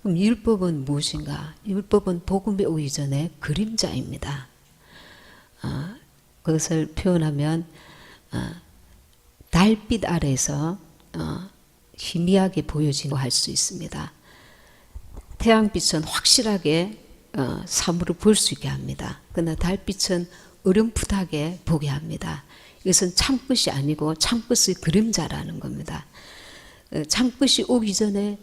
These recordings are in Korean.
그럼 율법은 무엇인가? 율법은 복음에 오기 전에 그림자입니다. 그것을 표현하면 달빛 아래서 희미하게 보여진다고 할 수 있습니다. 태양빛은 확실하게 사물을 볼 수 있게 합니다. 그러나 달빛은 어렴풋하게 보게 합니다. 이것은 참끝이 아니고 참끝의 그림자라는 겁니다. 참끝이 오기 전에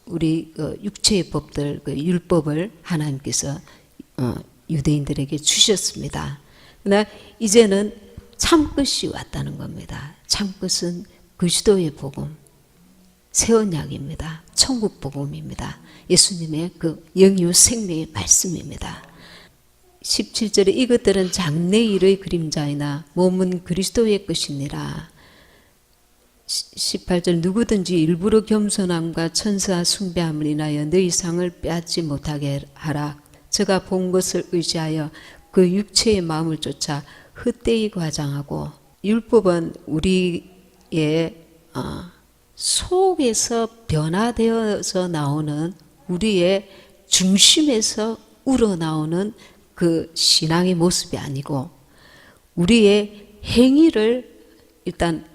우리 육체의 법들, 율법을 하나님께서 유대인들에게 주셨습니다. 그러나 이제는 참끝이 왔다는 겁니다. 참끝은 그리스도의 복음, 새 언약입니다. 천국 복음입니다. 예수님의 그 영유 생명의 말씀입니다. 17절에 이것들은 장래일의 그림자이나 몸은 그리스도의 것이니라. 18절 누구든지 일부러 겸손함과 천사 숭배함을 인하여 너희 상을 빼앗지 못하게 하라. 저가 본 것을 의지하여 그 육체의 마음을 쫓아 헛되이 과장하고. 율법은 우리의 속에서 변화되어서 나오는, 우리의 중심에서 우러나오는 그 신앙의 모습이 아니고 우리의 행위를, 일단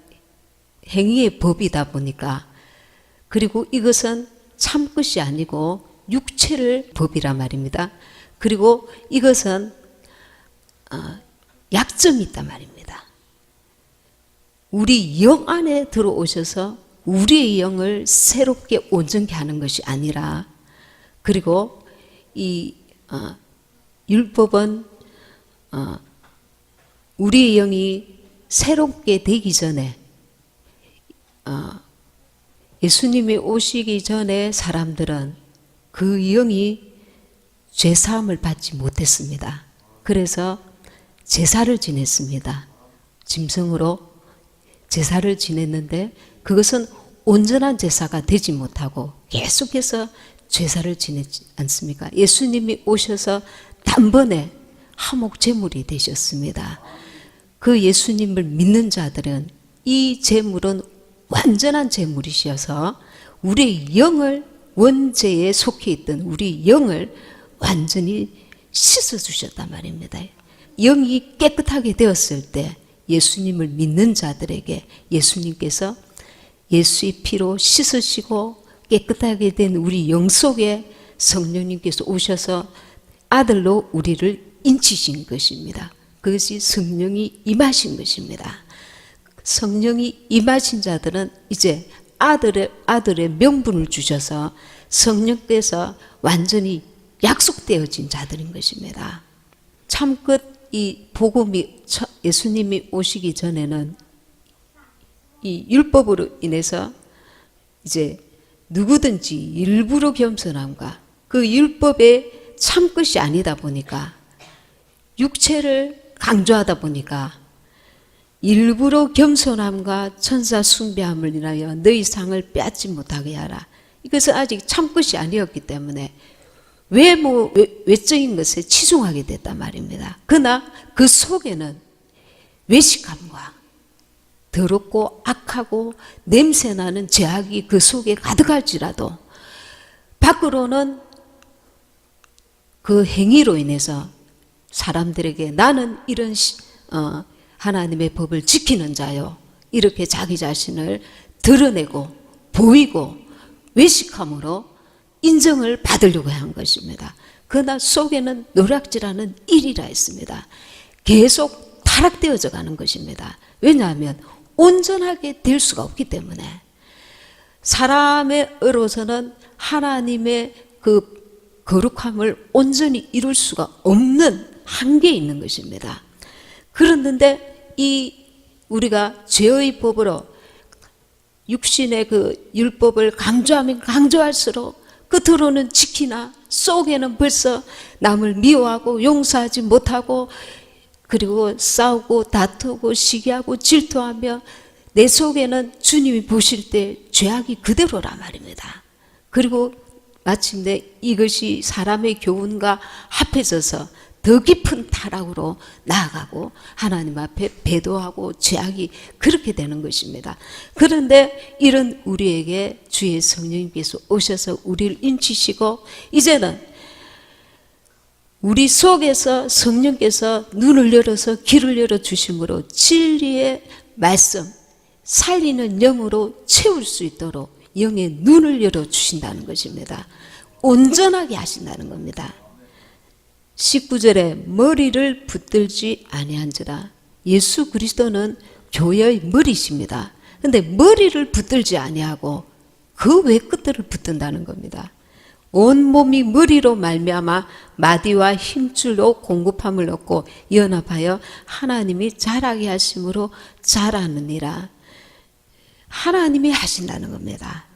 행위의 법이다 보니까, 그리고 이것은 참끝이 아니고 육체를 법이라 말입니다. 그리고 이것은 약점이 있단 말입니다. 우리 영 안에 들어오셔서 우리의 영을 새롭게 온전케 하는 것이 아니라, 그리고 이 율법은 우리의 영이 새롭게 되기 전에, 예수님이 오시기 전에 사람들은 그 영이 죄사함을 받지 못했습니다. 그래서 제사를 지냈습니다. 짐승으로 제사를 지냈는데 그것은 온전한 제사가 되지 못하고 계속해서 제사를 지냈지 않습니까? 예수님이 오셔서 단번에 화목 제물이 되셨습니다. 그 예수님을 믿는 자들은 이 제물은 완전한 제물이셔서 우리의 영을, 원죄에 속해 있던 우리 영을 완전히 씻어주셨단 말입니다. 영이 깨끗하게 되었을 때 예수님을 믿는 자들에게 예수님께서 예수의 피로 씻으시고 깨끗하게 된 우리 영 속에 성령님께서 오셔서 아들로 우리를 인치신 것입니다. 그것이 성령이 임하신 것입니다. 성령이 임하신 자들은 이제 아들의 명분을 주셔서 성령께서 완전히 약속되어진 자들인 것입니다. 참끝 이 복음이, 예수님이 오시기 전에는 이 율법으로 인해서 이제 누구든지 일부러 겸손함과 그 율법의 참끝이 아니다 보니까, 육체를 강조하다 보니까 일부러 겸손함과 천사 숭배함을 인하여 너희 상을 빼앗지 못하게 하라. 이것은 아직 참끝이 아니었기 때문에 외적인 것에 치중하게 됐단 말입니다. 그러나 그 속에는 외식함과 더럽고 악하고 냄새나는 죄악이 그 속에 가득할지라도 밖으로는 그 행위로 인해서 사람들에게 나는 이런 하나님의 법을 지키는 자요, 이렇게 자기 자신을 드러내고 보이고 외식함으로 인정을 받으려고 한 것입니다. 그러나 속에는 노략질하는 일이라 했습니다. 계속 타락되어져 가는 것입니다. 왜냐하면 온전하게 될 수가 없기 때문에, 사람으로서는 하나님의 그 거룩함을 온전히 이룰 수가 없는 한계에 있는 것입니다. 그런데 우리가 죄의 법으로 육신의 그 율법을 강조하면 강조할수록 겉으로는 지키나 속에는 벌써 남을 미워하고 용서하지 못하고, 그리고 싸우고 다투고 시기하고 질투하며 내 속에는 주님이 보실 때 죄악이 그대로란 말입니다. 그리고 마침내 이것이 사람의 교훈과 합해져서 더 깊은 타락으로 나아가고 하나님 앞에 배도하고 죄악이 그렇게 되는 것입니다. 그런데 이런 우리에게 주의 성령님께서 오셔서 우리를 인치시고 이제는 우리 속에서 성령께서 눈을 열어서 귀를 열어주심으로 진리의 말씀, 살리는 영으로 채울 수 있도록 영의 눈을 열어주신다는 것입니다. 온전하게 하신다는 겁니다. 19절에 머리를 붙들지 아니한지라. 예수 그리스도는 교회의 머리십니다. 그런데 머리를 붙들지 아니하고 그 외 끝들을 붙든다는 겁니다. 온몸이 머리로 말미암아 마디와 힘줄로 공급함을 얻고 연합하여 하나님이 자라게 하심으로 자라느니라. 하나님이 하신다는 겁니다.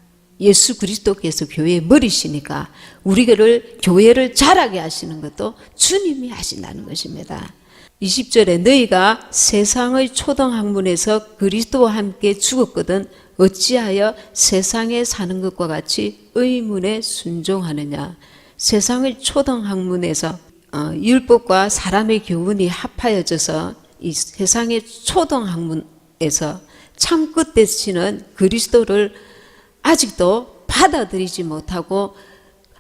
예수 그리스도께서 교회의 머리시니까 우리를 교회를 자라게 하시는 것도 주님이 하신다는 것입니다. 20절에 너희가 세상의 초등학문에서 그리스도와 함께 죽었거든 어찌하여 세상에 사는 것과 같이 의문에 순종하느냐. 세상의 초등학문에서 율법과 사람의 교훈이 합하여져서 이 세상의 초등학문에서 참끝 되시는 그리스도를 아직도 받아들이지 못하고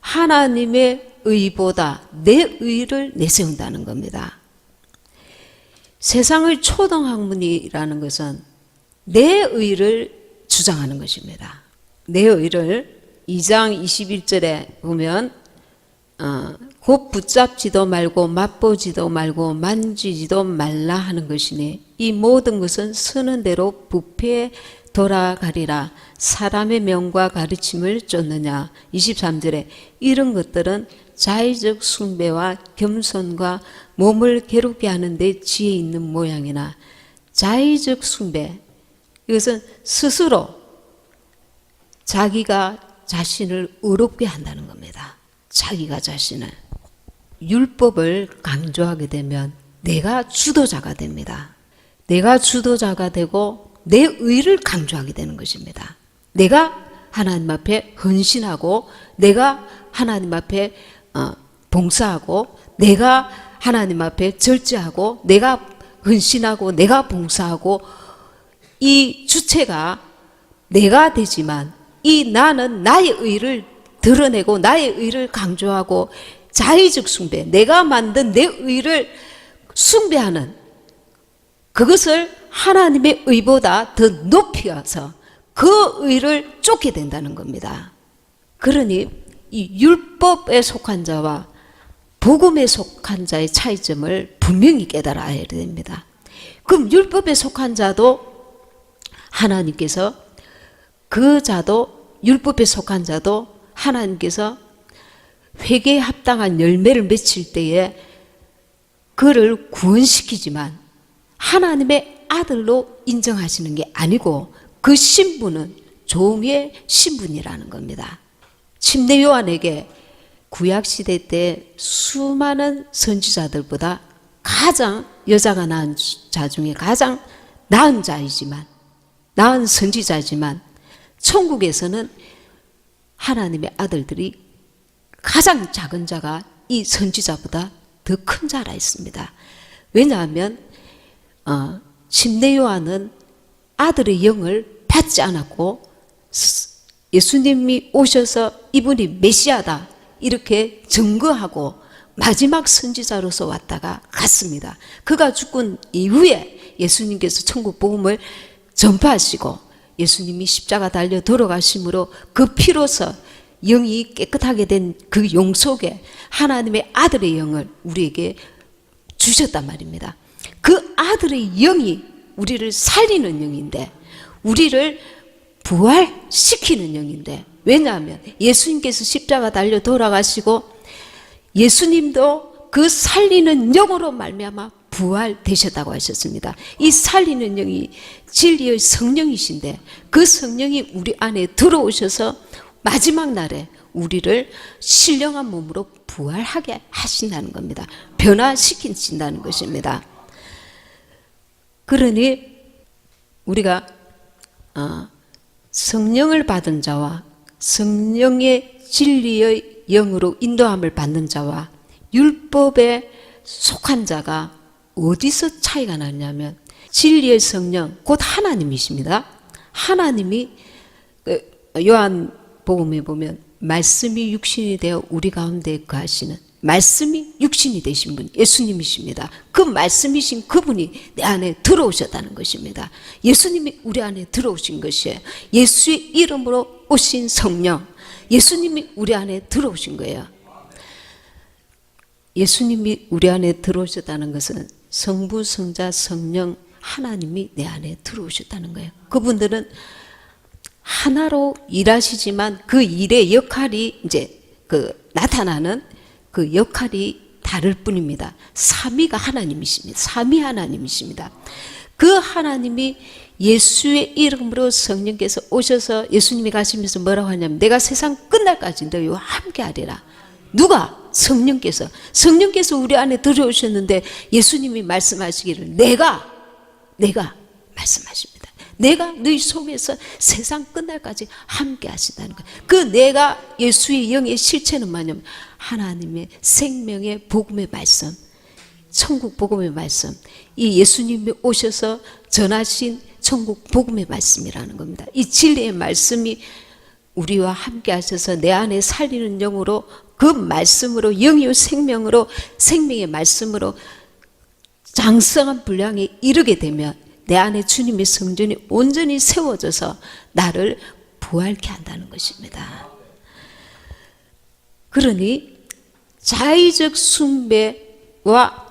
하나님의 의보다 내 의를 내세운다는 겁니다. 세상의 초등학문이라는 것은 내 의를 주장하는 것입니다. 내 의를 2장 21절에 보면 곧 붙잡지도 말고 맛보지도 말고 만지지도 말라 하는 것이니 이 모든 것은 쓰는 대로 부패에 돌아가리라. 사람의 명과 가르침을 쫓느냐. 23절에 이런 것들은 자의적 숭배와 겸손과 몸을 괴롭게 하는 데 지혜 있는 모양이나. 자의적 숭배, 이것은 스스로 자기가 자신을 의롭게 한다는 겁니다. 자기가 자신을. 율법을 강조하게 되면 내가 주도자가 됩니다. 내가 주도자가 되고 내 의를 강조하게 되는 것입니다. 내가 하나님 앞에 헌신하고 내가 하나님 앞에 봉사하고 내가 하나님 앞에 절제하고 내가 헌신하고 내가 봉사하고 이 주체가 내가 되지만 이 나는 나의 의를 드러내고 나의 의를 강조하고 자의적 숭배, 내가 만든 내 의를 숭배하는 그것을 하나님의 의보다 더 높여서 그 의를 쫓게 된다는 겁니다. 그러니 이 율법에 속한 자와 복음에 속한 자의 차이점을 분명히 깨달아야 됩니다. 그럼 율법에 속한 자도 하나님께서 그 자도 율법에 속한 자도 하나님께서 회개에 합당한 열매를 맺힐 때에 그를 구원시키지만 하나님의 아들로 인정하시는 게 아니고 그 신분은 종의 신분이라는 겁니다. 침례 요한에게 구약시대 때 수많은 선지자들보다 가장 여자가 낳은 자 중에 가장 나은 자이지만 나은 선지자지만 천국에서는 하나님의 아들들이 가장 작은 자가 이 선지자보다 더 큰 자라 있습니다. 왜냐하면 침례 요한은 아들의 영을 받지 않았고 예수님이 오셔서 이분이 메시아다 이렇게 증거하고 마지막 선지자로서 왔다가 갔습니다. 그가 죽은 이후에 예수님께서 천국 복음을 전파하시고 예수님이 십자가 달려 돌아가심으로 그 피로서 영이 깨끗하게 된 그 영 속에 하나님의 아들의 영을 우리에게 주셨단 말입니다. 그 아들의 영이 우리를 살리는 영인데 우리를 부활시키는 영인데 왜냐하면 예수님께서 십자가 달려 돌아가시고 예수님도 그 살리는 영으로 말미암아 부활되셨다고 하셨습니다. 이 살리는 영이 진리의 성령이신데 그 성령이 우리 안에 들어오셔서 마지막 날에 우리를 신령한 몸으로 부활하게 하신다는 겁니다. 변화시키신다는 것입니다. 그러니 우리가 성령을 받은 자와 성령의 진리의 영으로 인도함을 받는 자와 율법에 속한 자가 어디서 차이가 나냐면 진리의 성령 곧 하나님이십니다. 하나님이 요한복음에 보면 말씀이 육신이 되어 우리 가운데 거하시는, 말씀이 육신이 되신 분 예수님이십니다. 그 말씀이신 그분이 내 안에 들어오셨다는 것입니다. 예수님이 우리 안에 들어오신 것이에요. 예수의 이름으로 오신 성령, 예수님이 우리 안에 들어오신 거예요. 예수님이 우리 안에 들어오셨다는 것은 성부, 성자, 성령 하나님이 내 안에 들어오셨다는 거예요. 그분들은 하나로 일하시지만 그 일의 역할이 이제 나타나는 그 역할이 다를 뿐입니다. 삼위가 하나님이십니다. 삼위 하나님이십니다. 그 하나님이 예수의 이름으로 성령께서 오셔서 예수님이 가시면서 뭐라고 하냐면 내가 세상 끝날까지 너희와 함께 하리라. 누가? 성령께서 우리 안에 들어오셨는데 예수님이 말씀하시기를 내가 말씀하십니다. 내가 너희 속에서 세상 끝날까지 함께 하신다는 거예요. 그 내가 예수의 영의 실체는 뭐냐면 하나님의 생명의 복음의 말씀, 천국 복음의 말씀, 이 예수님이 오셔서 전하신 천국 복음의 말씀이라는 겁니다. 이 진리의 말씀이 우리와 함께 하셔서 내 안에 살리는 영으로 그 말씀으로 영이요 생명으로 생명의 말씀으로 장성한 분량에 이르게 되면 내 안에 주님의 성전이 온전히 세워져서 나를 부활케 한다는 것입니다. 그러니 자의적 숭배와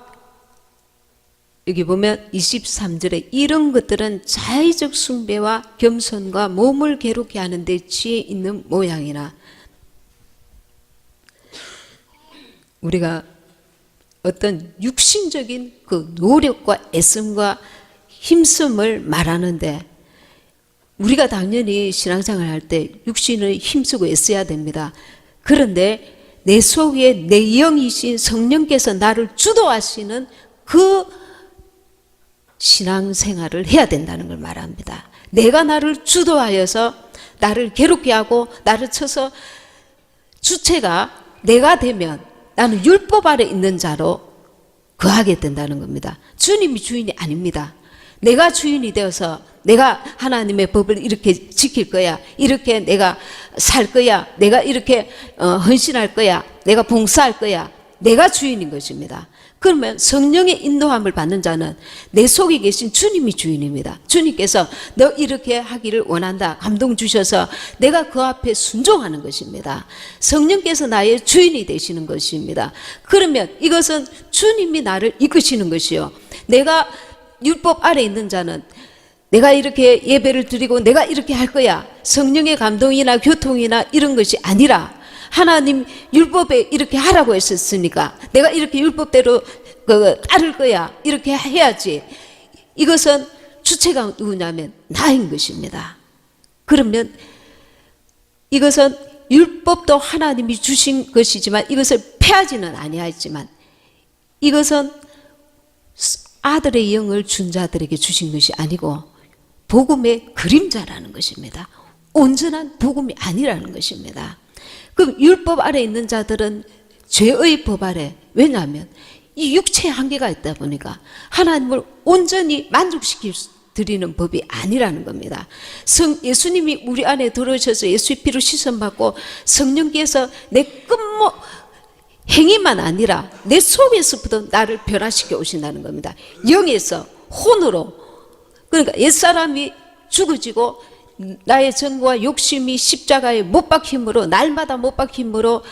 여기 보면 23절에 이런 것들은 자의적 숭배와 겸손과 몸을 괴롭게 하는 데 지혜 있는 모양이나 우리가 어떤 육신적인 그 노력과 애씀과 힘씀을 말하는데 우리가 당연히 신앙생활 할 때 육신을 힘쓰고 애써야 됩니다. 그런데 내 속에 내 영이신 성령께서 나를 주도하시는 그 신앙생활을 해야 된다는 걸 말합니다. 내가 나를 주도하여서 나를 괴롭게 하고 나를 쳐서 주체가 내가 되면 나는 율법 아래 있는 자로 거하게 된다는 겁니다. 주님이 주인이 아닙니다. 내가 주인이 되어서 내가 하나님의 법을 이렇게 지킬 거야, 이렇게 내가 살 거야, 내가 이렇게 헌신할 거야, 내가 봉사할 거야, 내가 주인인 것입니다. 그러면 성령의 인도함을 받는 자는 내 속에 계신 주님이 주인입니다. 주님께서 너 이렇게 하기를 원한다 감동 주셔서 내가 그 앞에 순종하는 것입니다. 성령께서 나의 주인이 되시는 것입니다. 그러면 이것은 주님이 나를 이끄시는 것이요, 내가 율법 아래 있는 자는 내가 이렇게 예배를 드리고 내가 이렇게 할 거야, 성령의 감동이나 교통이나 이런 것이 아니라 하나님 율법에 이렇게 하라고 했었으니까 내가 이렇게 율법대로 따를 거야, 이렇게 해야지. 이것은 주체가 누구냐면 나인 것입니다. 그러면 이것은 율법도 하나님이 주신 것이지만 이것을 폐하지는 아니하지만 이것은 아들의 영을 준 자들에게 주신 것이 아니고 복음의 그림자라는 것입니다. 온전한 복음이 아니라는 것입니다. 그럼 율법 아래 있는 자들은 죄의 법 아래, 왜냐하면 이 육체의 한계가 있다 보니까 하나님을 온전히 만족시킬 드리는 법이 아니라는 겁니다. 예수님이 우리 안에 들어오셔서 예수의 피로 씻음받고 성령께서 내 행위만 아니라 내 속에서부터 나를 변화시켜 오신다는 겁니다. 영에서 혼으로. 그러니까 옛사람이 죽어지고 나의 정과 욕심이 십자가에 못 박힘으로, 날마다 못 박힘으로,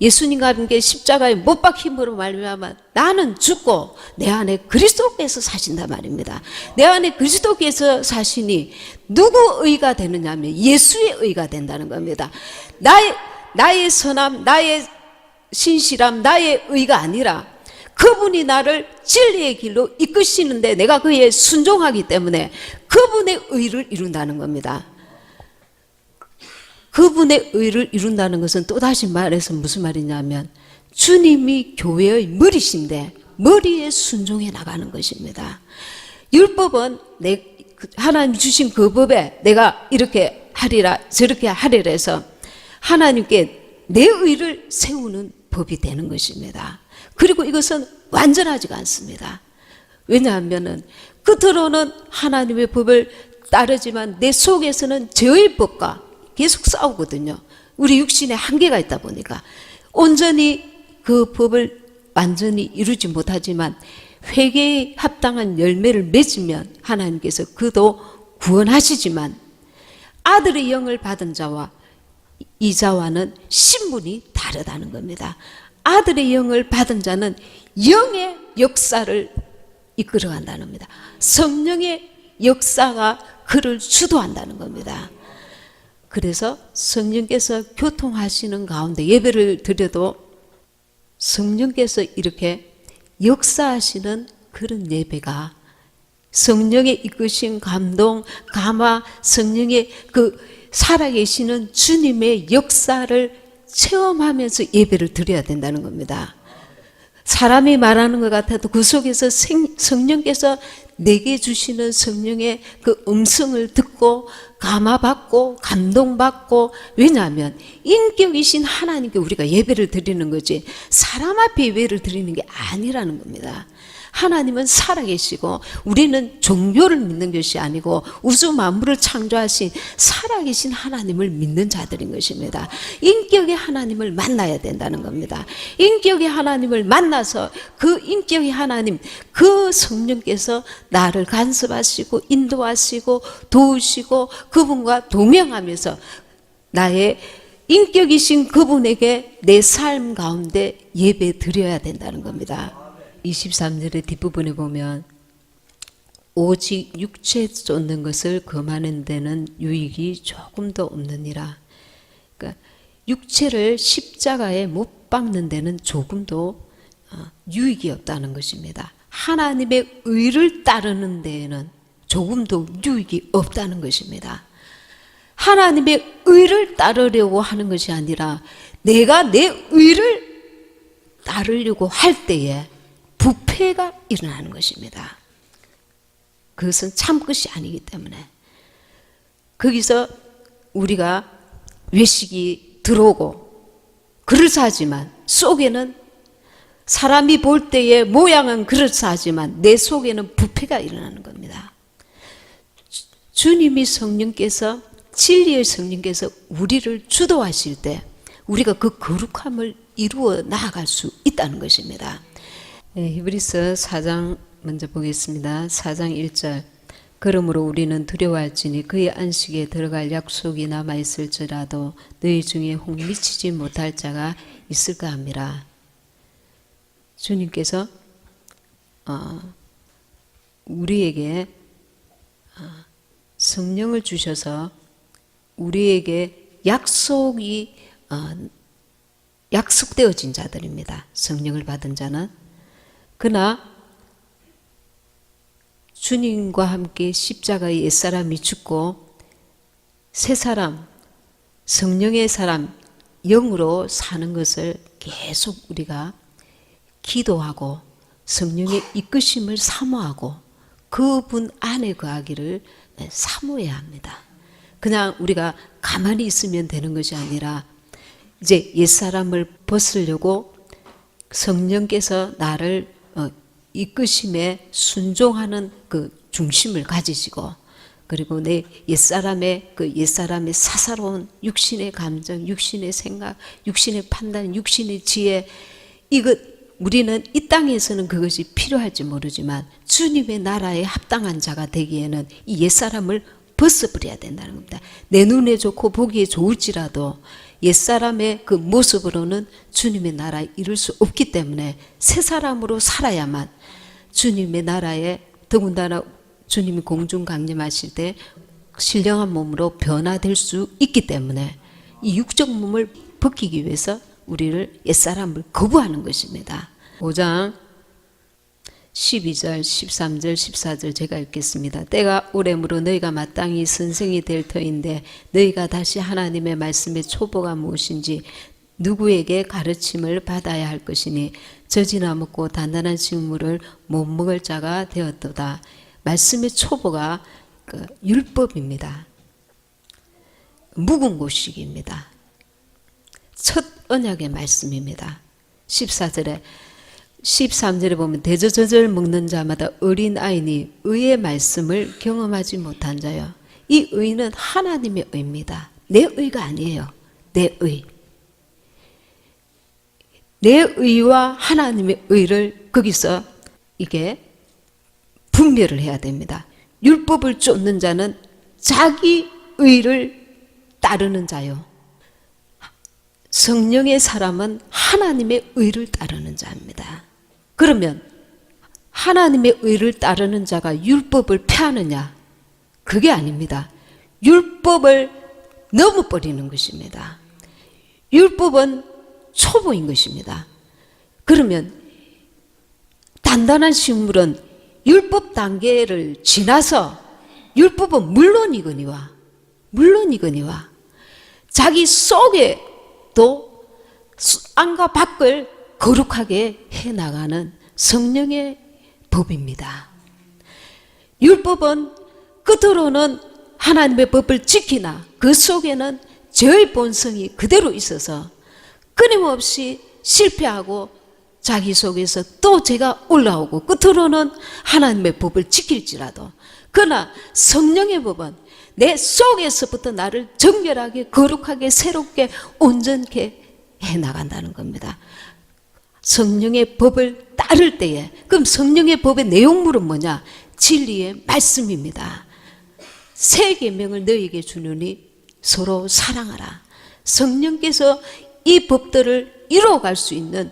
예수님과 함께 십자가에 못 박힘으로 말미암아 나는 죽고 내 안에 그리스도께서 사신단 말입니다. 내 안에 그리스도께서 사시니 누구 의가 되느냐 하면 예수의 의가 된다는 겁니다. 나의 선함, 나의 신실함, 나의 의가 아니라 그분이 나를 진리의 길로 이끄시는데 내가 그에 순종하기 때문에 그분의 의를 이룬다는 겁니다. 그분의 의를 이룬다는 것은 또다시 말해서 무슨 말이냐면 주님이 교회의 머리신데 머리에 순종해 나가는 것입니다. 율법은 하나님 주신 그 법에 내가 이렇게 하리라 저렇게 하리라 해서 하나님께 내 의를 세우는 법이 되는 것입니다. 그리고 이것은 완전하지가 않습니다. 왜냐하면은 겉으로는 하나님의 법을 따르지만 내 속에서는 죄의 법과 계속 싸우거든요. 우리 육신에 한계가 있다 보니까 온전히 그 법을 완전히 이루지 못하지만 회개에 합당한 열매를 맺으면 하나님께서 그도 구원하시지만 아들의 영을 받은 자와 이 자와는 신분이 다르다는 겁니다. 아들의 영을 받은 자는 영의 역사를 이끌어간다는 겁니다. 성령의 역사가 그를 주도한다는 겁니다. 그래서 성령께서 교통하시는 가운데 예배를 드려도 성령께서 이렇게 역사하시는 그런 예배가 성령의 이끄신 감동, 감화, 성령의 그 살아계시는 주님의 역사를 체험하면서 예배를 드려야 된다는 겁니다. 사람이 말하는 것 같아도 그 속에서 성령께서 내게 주시는 성령의 그 음성을 듣고 감화받고 감동받고, 왜냐하면 인격이신 하나님께 우리가 예배를 드리는 거지 사람 앞에 예배를 드리는 게 아니라는 겁니다. 하나님은 살아계시고 우리는 종교를 믿는 것이 아니고 우주 만물을 창조하신 살아계신 하나님을 믿는 자들인 것입니다. 인격의 하나님을 만나야 된다는 겁니다. 인격의 하나님을 만나서 그 인격의 하나님, 그 성령께서 나를 간섭하시고 인도하시고 도우시고 그분과 동행하면서 나의 인격이신 그분에게 내 삶 가운데 예배 드려야 된다는 겁니다. 23절의 뒷부분에 보면 오직 육체 쫓는 것을 금하는 데는 유익이 조금도 없느니라. 그러니까 육체를 십자가에 못 박는 데는 조금도 유익이 없다는 것입니다. 하나님의 의를 따르는 데에는 조금도 유익이 없다는 것입니다. 하나님의 의를 따르려고 하는 것이 아니라 내가 내 의를 따르려고 할 때에 부패가 일어나는 것입니다. 그것은 참 것이 아니기 때문에 거기서 우리가 외식이 들어오고 그럴싸하지만 속에는 사람이 볼 때의 모양은 그럴싸하지만 내 속에는 부패가 일어나는 겁니다. 주님이 성령께서 진리의 성령께서 우리를 주도하실 때 우리가 그 거룩함을 이루어 나아갈 수 있다는 것입니다. 히브리서 4장 먼저 보겠습니다. 4장 1절. 그러므로 우리는 두려워할지니 그의 안식에 들어갈 약속이 남아있을지라도 너희 중에 혹 미치지 못할 자가 있을까 합니다. 주님께서 우리에게 성령을 주셔서 우리에게 약속이 약속되어진 자들입니다. 성령을 받은 자는. 그러나 주님과 함께 십자가의 옛사람이 죽고 새 사람, 성령의 사람, 영으로 사는 것을 계속 우리가 기도하고 성령의 이끄심을 사모하고 그분 안에 거하기를 사모해야 합니다. 그냥 우리가 가만히 있으면 되는 것이 아니라 이제 옛사람을 벗으려고 성령께서 나를 이끄심에 순종하는 그 중심을 가지시고, 그리고 내 옛사람의 그 옛사람의 사사로운 육신의 감정, 육신의 생각, 육신의 판단, 육신의 지혜, 이것 우리는 이 땅에서는 그것이 필요할지 모르지만 주님의 나라에 합당한 자가 되기에는 이 옛사람을 벗어버려야 된다는 겁니다. 내 눈에 좋고 보기에 좋을지라도 옛사람의 그 모습으로는 주님의 나라에 이룰 수 없기 때문에 새 사람으로 살아야만 주님의 나라에, 더군다나 주님이 공중 강림하실 때 신령한 몸으로 변화될 수 있기 때문에 이 육적 몸을 벗기기 위해서 우리를 옛사람을 거부하는 것입니다. 5장 12절, 13절, 14절 제가 읽겠습니다. 때가 오래므로 너희가 마땅히 선생이 될 터인데 너희가 다시 하나님의 말씀의 초보가 무엇인지 누구에게 가르침을 받아야 할 것이니 젖이나 먹고 단단한 식물을 못 먹을 자가 되었도다. 말씀의 초보가 그 율법입니다. 묵은 곡식입니다. 첫 언약의 말씀입니다. 14절에 13절에 보면 대저저절 먹는 자마다 어린아이니 의의 말씀을 경험하지 못한 자요. 이 의는 하나님의 의입니다. 내 의가 아니에요. 내 의. 내 의와 하나님의 의를 거기서 이게 분별을 해야 됩니다. 율법을 쫓는 자는 자기 의를 따르는 자요. 성령의 사람은 하나님의 의를 따르는 자입니다. 그러면 하나님의 의를 따르는 자가 율법을 폐하느냐? 그게 아닙니다. 율법을 넘어버리는 것입니다. 율법은 초보인 것입니다. 그러면 단단한 식물은 율법 단계를 지나서 율법은 물론이거니와 자기 속에 또 안과 밖을 거룩하게 해나가는 성령의 법입니다. 율법은 끝으로는 하나님의 법을 지키나 그 속에는 죄의 본성이 그대로 있어서 끊임없이 실패하고 자기 속에서 또 죄가 올라오고 끝으로는 하나님의 법을 지킬지라도 그러나 성령의 법은 내 속에서부터 나를 정결하게 거룩하게 새롭게 온전케 해나간다는 겁니다. 성령의 법을 따를 때에 그럼 성령의 법의 내용물은 뭐냐? 진리의 말씀입니다. 새 계명을 너희에게 주노니 서로 사랑하라. 성령께서 이 법들을 이루어갈 수 있는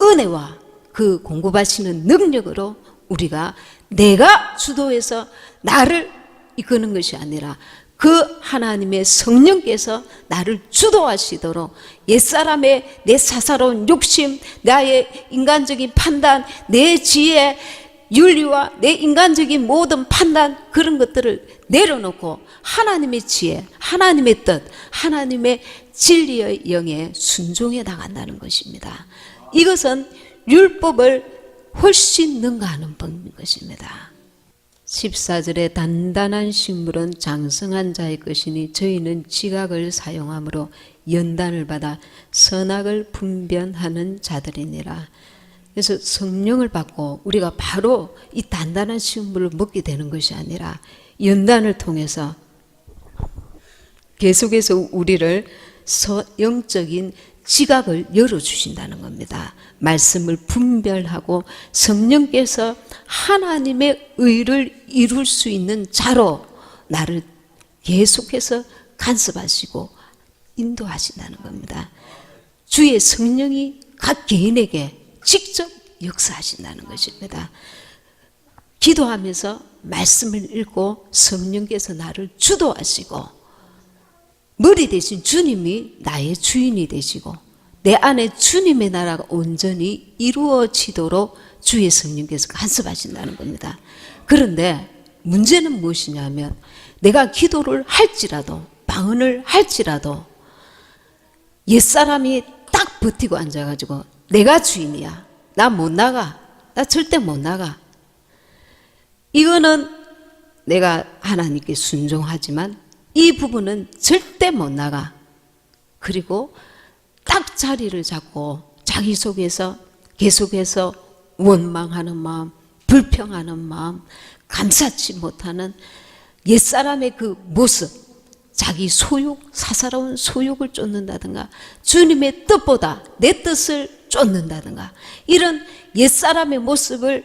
은혜와 그 공급하시는 능력으로 우리가 내가 주도해서 나를 이끄는 것이 아니라 그 하나님의 성령께서 나를 주도하시도록 옛사람의 내 사사로운 욕심, 나의 인간적인 판단, 내 지혜, 윤리와 내 인간적인 모든 판단 그런 것들을 내려놓고 하나님의 지혜, 하나님의 뜻, 하나님의 진리의 영에 순종해 나간다는 것입니다. 이것은 율법을 훨씬 능가하는 법인 것입니다. 14절에 단단한 식물은 장성한 자의 것이니 저희는 지각을 사용함으로 연단을 받아 선악을 분별하는 자들이니라. 그래서 성령을 받고 우리가 바로 이 단단한 식물을 먹게 되는 것이 아니라 연단을 통해서 계속해서 우리를 영적인 지각을 열어주신다는 겁니다. 말씀을 분별하고 성령께서 하나님의 의를 이룰 수 있는 자로 나를 계속해서 간섭하시고 인도하신다는 겁니다. 주의 성령이 각 개인에게 직접 역사하신다는 것입니다. 기도하면서 말씀을 읽고 성령께서 나를 주도하시고 머리 대신 주님이 나의 주인이 되시고 내 안에 주님의 나라가 온전히 이루어지도록 주의 성령께서 간섭하신다는 겁니다. 그런데 문제는 무엇이냐면 내가 기도를 할지라도 방언을 할지라도 옛사람이 딱 버티고 앉아가지고 내가 주인이야. 나 못 나가. 나 절대 못 나가. 이거는 내가 하나님께 순종하지만 이 부분은 절대 못 나가. 그리고 딱 자리를 잡고 자기 속에서 계속해서 원망하는 마음, 불평하는 마음, 감사치 못하는 옛사람의 그 모습, 자기 소욕, 사사로운 소욕을 쫓는다든가 주님의 뜻보다 내 뜻을 쫓는다든가 이런 옛사람의 모습을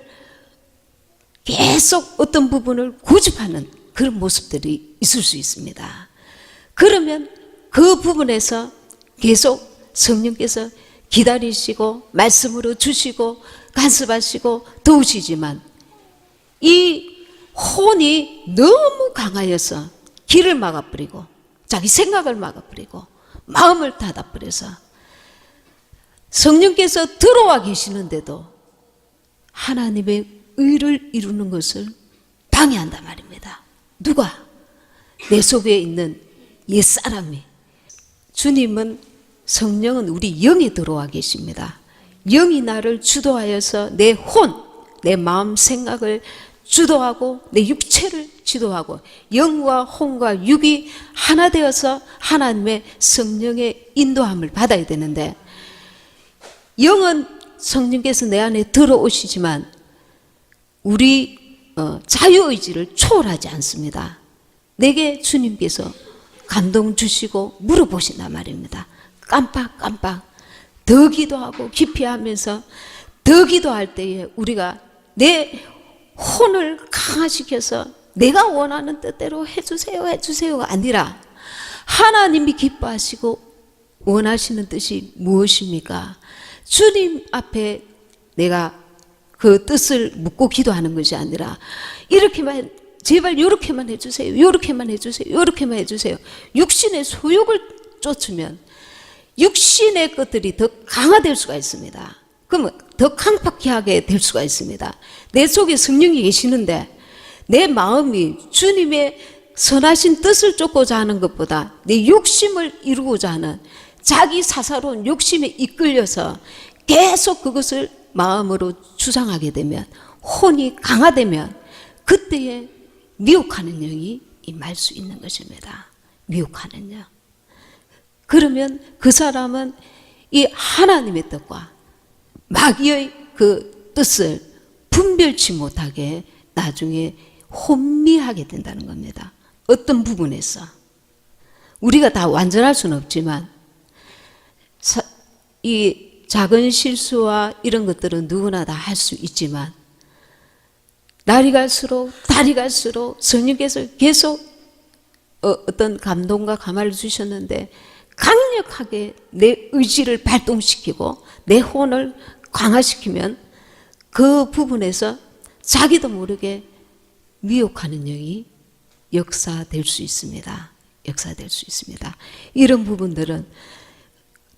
계속 어떤 부분을 고집하는 그런 모습들이 있을 수 있습니다. 그러면 그 부분에서 계속 성령께서 기다리시고 말씀으로 주시고 간섭하시고 도우시지만 이 혼이 너무 강하여서 길을 막아버리고 자기 생각을 막아버리고 마음을 닫아버려서 성령께서 들어와 계시는데도 하나님의 의를 이루는 것을 방해한단 말입니다. 누가? 내 속에 있는 옛사람이. 주님은 성령은 우리 영에 들어와 계십니다. 영이 나를 주도하여서 내 혼, 내 마음 생각을 주도하고 내 육체를 지도하고 영과 혼과 육이 하나 되어서 하나님의 성령의 인도함을 받아야 되는데 영은 성령께서 내 안에 들어오시지만 우리 자유의지를 초월하지 않습니다. 내게 주님께서 감동 주시고 물어보신단 말입니다. 깜빡깜빡 더 기도하고 깊이 하면서 더 기도할 때에 우리가 내 혼을 강화시켜서 내가 원하는 뜻대로 해주세요 해주세요가 아니라 하나님이 기뻐하시고 원하시는 뜻이 무엇입니까? 주님 앞에 내가 그 뜻을 묻고 기도하는 것이 아니라 이렇게만 제발 이렇게만 해주세요 이렇게만 해주세요 이렇게만 해주세요. 육신의 소욕을 쫓으면 육신의 것들이 더 강화될 수가 있습니다. 그러면 더 강팍하게 될 수가 있습니다. 내 속에 성령이 계시는데 내 마음이 주님의 선하신 뜻을 쫓고자 하는 것보다 내 욕심을 이루고자 하는 자기 사사로운 욕심에 이끌려서 계속 그것을 마음으로 주장하게 되면 혼이 강화되면 그때에 미혹하는 영이 임할 수 있는 것입니다. 미혹하는 영. 그러면 그 사람은 이 하나님의 뜻과 마귀의 그 뜻을 분별치 못하게 나중에 혼미하게 된다는 겁니다. 어떤 부분에서 우리가 다 완전할 수는 없지만 이 작은 실수와 이런 것들은 누구나 다 할 수 있지만 날이 갈수록 성령께서 계속 어떤 감동과 감화를 주셨는데 강력하게 내 의지를 발동시키고 내 혼을 강화시키면 그 부분에서 자기도 모르게 미혹하는 영이 역사될 수 있습니다. 역사될 수 있습니다. 이런 부분들은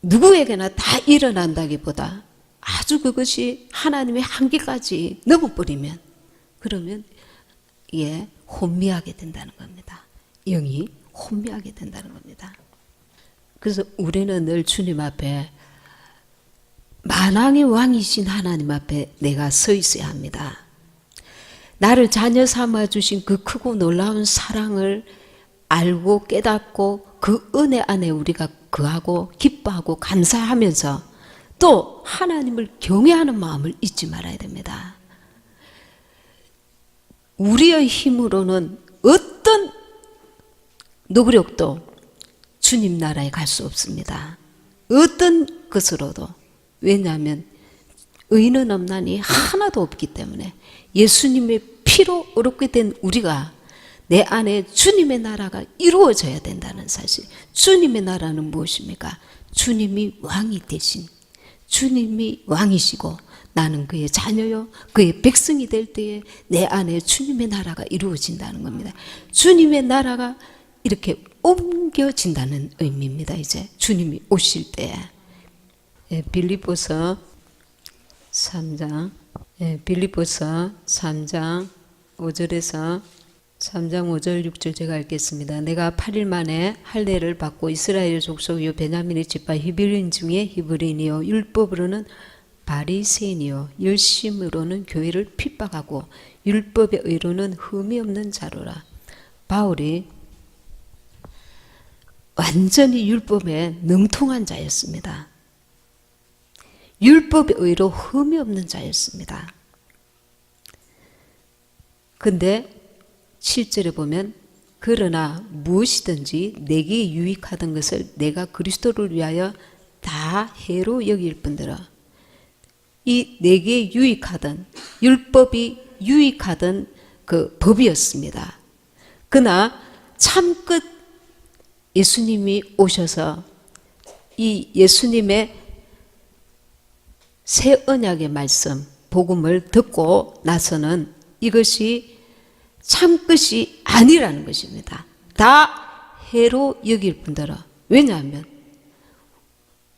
누구에게나 다 일어난다기보다 아주 그것이 하나님의 한계까지 넘어버리면 그러면 이게 혼미하게 된다는 겁니다. 영이 혼미하게 된다는 겁니다. 그래서 우리는 늘 주님 앞에 만왕의 왕이신 하나님 앞에 내가 서 있어야 합니다. 나를 자녀 삼아 주신 그 크고 놀라운 사랑을 알고 깨닫고 그 은혜 안에 우리가 거하고 기뻐하고 감사하면서 또 하나님을 경외하는 마음을 잊지 말아야 됩니다. 우리의 힘으로는 어떤 노력도 주님 나라에 갈 수 없습니다. 어떤 것으로도. 왜냐하면 의는 없나니 하나도 없기 때문에 예수님의 피로 어렵게 된 우리가 내 안에 주님의 나라가 이루어져야 된다는 사실. 주님의 나라는 무엇입니까? 주님이 왕이 되신, 주님이 왕이시고 나는 그의 자녀요 그의 백성이 될 때에 내 안에 주님의 나라가 이루어진다는 겁니다. 주님의 나라가 이렇게 옮겨진다는 의미입니다. 이제 주님이 오실 때에. 빌립보서 3장 5절에서 3장 5절 6절 제가 읽겠습니다. 내가 8일 만에 할례를 받고 이스라엘 족속이요 베냐민의 집파 히브리인 중에 히브리인이요 율법으로는 바리새인이요 열심으로는 교회를 핍박하고 율법의 의로는 흠이 없는 자로라. 바울이 완전히 율법에 능통한 자였습니다. 율법의 의로 흠이 없는 자였습니다. 근데 7절에 보면 그러나 무엇이든지 내게 유익하던 것을 내가 그리스도를 위하여 다 해로 여길 뿐더러 이 내게 유익하던 율법이 유익하던 그 법이었습니다. 그러나 참끝 예수님이 오셔서 이 예수님의 새 언약의 말씀 복음을 듣고 나서는 이것이 참끝이 아니라는 것입니다. 다 해로 여길 뿐더러. 왜냐하면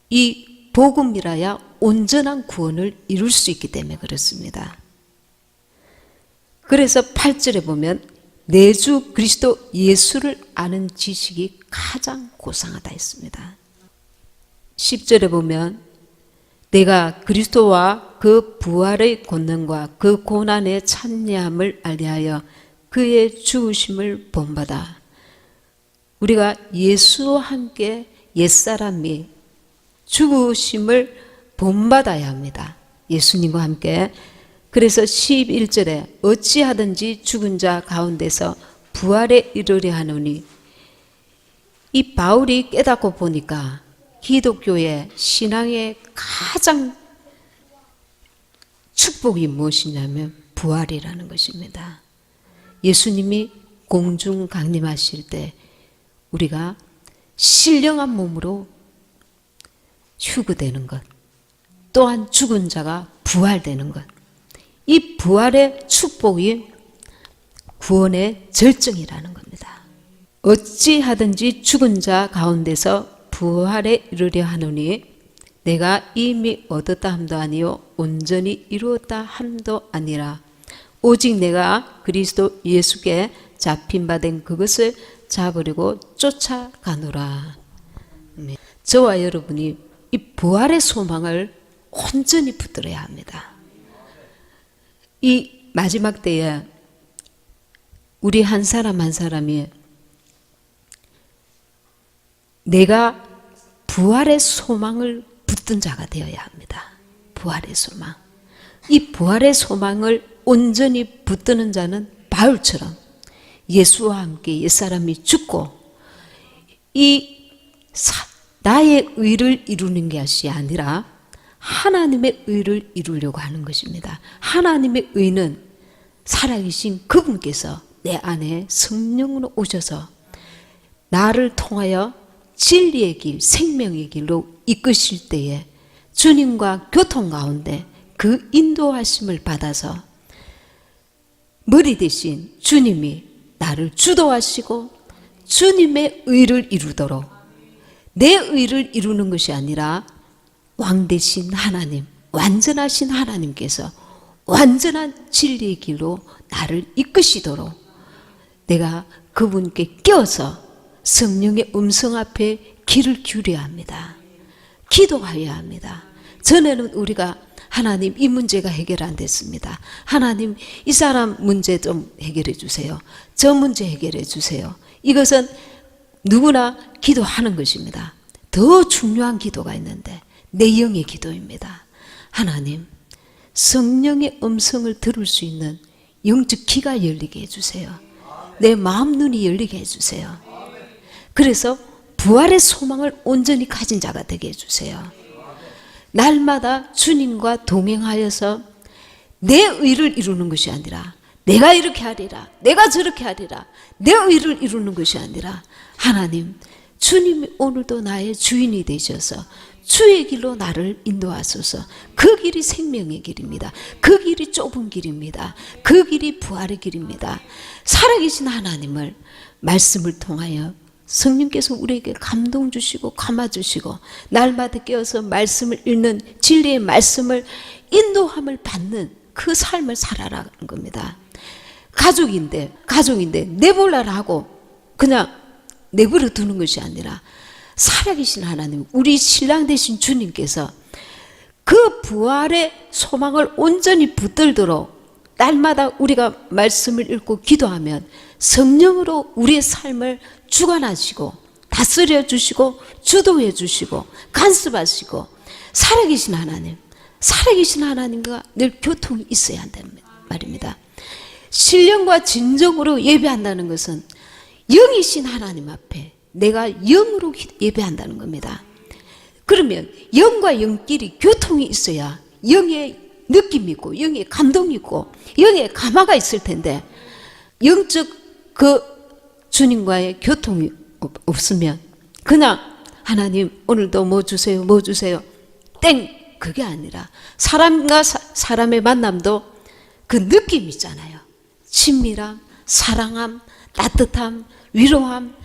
이 복음이라야 온전한 구원을 이룰 수 있기 때문에 그렇습니다. 그래서 8절에 보면 내 주 그리스도 예수를 아는 지식이 가장 고상하다 했습니다. 10절에 보면 내가 그리스도와 그 부활의 권능과 그 고난의 찬미함을 알리하여 그의 죽으심을 본받아. 우리가 예수와 함께 옛사람이 죽으심을 본받아야 합니다. 예수님과 함께. 그래서 11절에 어찌하든지 죽은 자 가운데서 부활에 이르려 하노니, 이 바울이 깨닫고 보니까 기독교의 신앙의 가장 축복이 무엇이냐면 부활이라는 것입니다. 예수님이 공중 강림하실 때 우리가 신령한 몸으로 휴거되는 것, 또한 죽은 자가 부활되는 것, 이 부활의 축복이 구원의 절정이라는 겁니다. 어찌하든지 죽은 자 가운데서 부활에 이르려 하노니 내가 이미 얻었다 함도 아니요 온전히 이루었다 함도 아니라 오직 내가 그리스도 예수께 잡힌 바 된 그것을 잡으려고 쫓아가노라. 저와 여러분이 이 부활의 소망을 온전히 붙들어야 합니다. 이 마지막 때에 우리 한 사람 한 사람이 내가 부활의 소망을 붙든 자가 되어야 합니다. 부활의 소망. 이 부활의 소망을 온전히 붙드는 자는 바울처럼 예수와 함께 옛사람이 죽고 나의 의를 이루는 것이 아니라 하나님의 의를 이루려고 하는 것입니다. 하나님의 의는 살아계신 그분께서 내 안에 성령으로 오셔서 나를 통하여 진리의 길, 생명의 길로 이끄실 때에 주님과 교통 가운데 그 인도하심을 받아서 머리 대신 주님이 나를 주도하시고 주님의 의를 이루도록, 내 의를 이루는 것이 아니라 왕 대신 하나님, 완전하신 하나님께서 완전한 진리의 길로 나를 이끄시도록 내가 그분께 껴서 성령의 음성 앞에 귀를 기울여야 합니다. 기도해야 합니다. 전에는 우리가 하나님 이 문제가 해결 안 됐습니다. 하나님 이 사람 문제 좀 해결해 주세요. 저 문제 해결해 주세요. 이것은 누구나 기도하는 것입니다. 더 중요한 기도가 있는데 내 영의 기도입니다. 하나님, 성령의 음성을 들을 수 있는 영적 귀가 열리게 해주세요. 내 마음 눈이 열리게 해주세요. 그래서 부활의 소망을 온전히 가진 자가 되게 해주세요. 날마다 주님과 동행하여서 내 의를 이루는 것이 아니라 내가 이렇게 하리라, 내가 저렇게 하리라, 내 의를 이루는 것이 아니라 하나님, 주님이 오늘도 나의 주인이 되셔서 주의 길로 나를 인도하소서. 그 길이 생명의 길입니다. 그 길이 좁은 길입니다. 그 길이 부활의 길입니다. 살아계신 하나님을 말씀을 통하여 성령께서 우리에게 감동 주시고 감아주시고 날마다 깨어서 말씀을 읽는 진리의 말씀을 인도함을 받는 그 삶을 살아라는 겁니다. 가족인데 내볼라라 하고 그냥 내버려 두는 것이 아니라 살아계신 하나님, 우리 신랑 되신 주님께서 그 부활의 소망을 온전히 붙들도록 날마다 우리가 말씀을 읽고 기도하면 성령으로 우리의 삶을 주관하시고 다스려 주시고 주도해 주시고 간섭하시고 살아계신 하나님과 늘 교통이 있어야 한다는 말입니다. 신령과 진정으로 예배한다는 것은 영이신 하나님 앞에 내가 영으로 예배한다는 겁니다. 그러면 영과 영끼리 교통이 있어야 영의 느낌이 있고 영의 감동이 있고 영의 감화가 있을 텐데 영적 그 주님과의 교통이 없으면 그냥 하나님 오늘도 뭐 주세요 땡, 그게 아니라 사람과 사람의 만남도 그 느낌 있잖아요. 친밀함, 사랑함, 따뜻함, 위로함,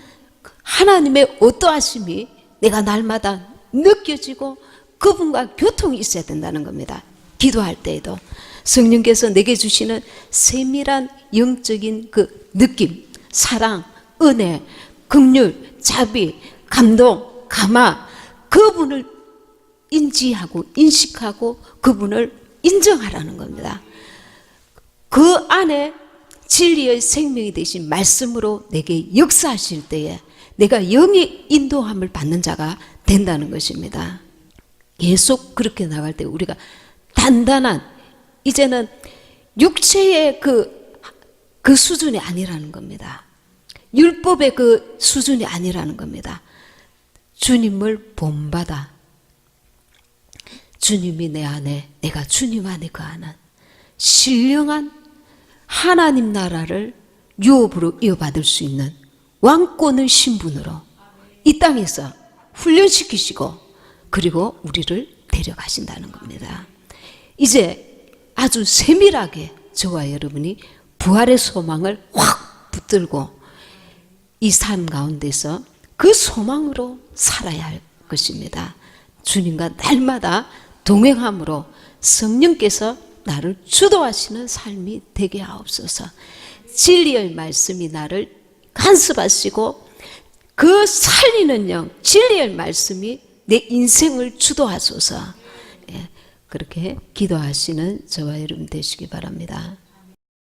하나님의 어떠하심이 내가 날마다 느껴지고 그분과 교통이 있어야 된다는 겁니다. 기도할 때에도 성령께서 내게 주시는 세밀한 영적인 그 느낌, 사랑, 은혜, 긍휼, 자비, 감동, 감화, 그분을 인지하고 인식하고 그분을 인정하라는 겁니다. 그 안에 진리의 생명이 되신 말씀으로 내게 역사하실 때에 내가 영의 인도함을 받는 자가 된다는 것입니다. 계속 그렇게 나갈 때 우리가 단단한, 이제는 육체의 그 수준이 아니라는 겁니다. 율법의 그 수준이 아니라는 겁니다. 주님을 본받아 주님이 내 안에, 내가 주님 안에 거하는 신령한 하나님 나라를 유업으로 이어받을 수 있는 왕권의 신분으로 이 땅에서 훈련시키시고 그리고 우리를 데려가신다는 겁니다. 이제 아주 세밀하게 저와 여러분이 부활의 소망을 확 붙들고 이 삶 가운데서 그 소망으로 살아야 할 것입니다. 주님과 날마다 동행함으로 성령께서 나를 주도하시는 삶이 되게 하옵소서. 진리의 말씀이 나를 간섭하시고 그 살리는 영, 진리의 말씀이 내 인생을 주도하소서. 그렇게 기도하시는 저와 여러분 되시기 바랍니다.